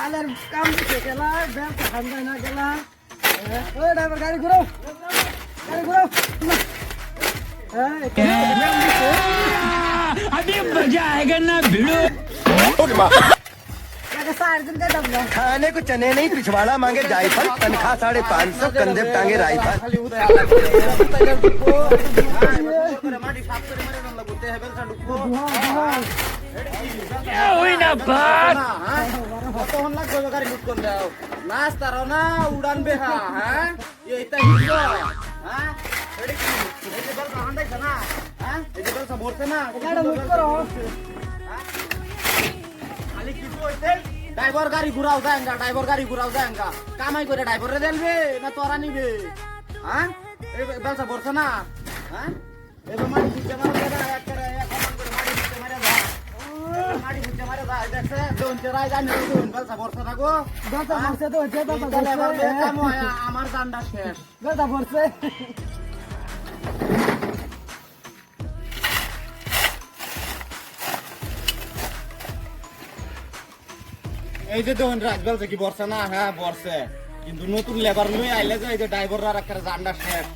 কালের কাম দিতে গেলা ব্যবসা খান্দায় না গেলা ও ড্রাইভার গাড়ি ঘুরাও अभी मजा आएगा ना भिड़ो। खाने को चने नहीं पिछवाड़ा मांगे जायफल तनख्वाह 550 कंधे टांगे राइफल क्या हुई ना बात কতক্ষণ লাগবে গাড়ি লুট করলে নাস্তা রও না উড়ান বেহা হ্যাঁ এইটা হিসো হ্যাঁ এটা কি এই যে বলটা হান্দাইছ না হ্যাঁ এই যে বলটা ভরছে না গাড়ি লুট করো খালি কি কইতে ড্রাইভার গাড়ি ঘুরাও যায়গা ড্রাইভার গাড়ি ঘুরাও যায়গা কামাই করে ড্রাইভারে দেলবে না তোরা নিবে হ্যাঁ এই বলটা ভরছে না হ্যাঁ এবার মাটি দিতে মারো না এক করে এক কমান করে মাটি দিতে মারে যা মাটি দিতে মারে যা দেখছে दोन चराय জানি दोन বলটা ভরছে না গো ব্যবসা মারছে তো হচ্ছে কাম হয় আমার জানটা শেষ ব্যবসা পড়ছে এই যে দেখুন রাজবেল কি বর্ষা না হ্যাঁ বর্ষে কিন্তু নতুন লেবার লই আইলে যে এই যে ড্রাইভাররা রাখার জান্ডা শেষ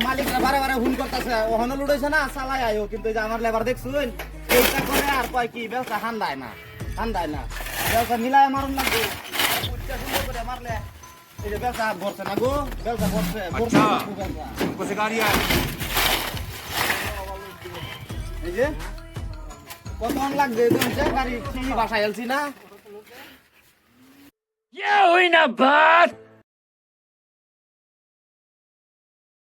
মালিকরা বারে বারে হুন করতেছে ওহনো লুড়াইছে না চালাই আয়ো কিন্তু এই যে আমার লেবার দেখছুন এইটা করে আর কয় কি ব্যবসা হান্দায় না ব্যবসা মিলায় মারুন লাগবে উচ্চা সুন্দর করে মারলে এই যে ব্যবসা বর্ষে না গো ব্যবসা বর্ষে तुमको सिखा दिया এই যে কতক্ষণ লাগবে গাড়ি সেই বাসায় এলছি না क्या हुई ना बात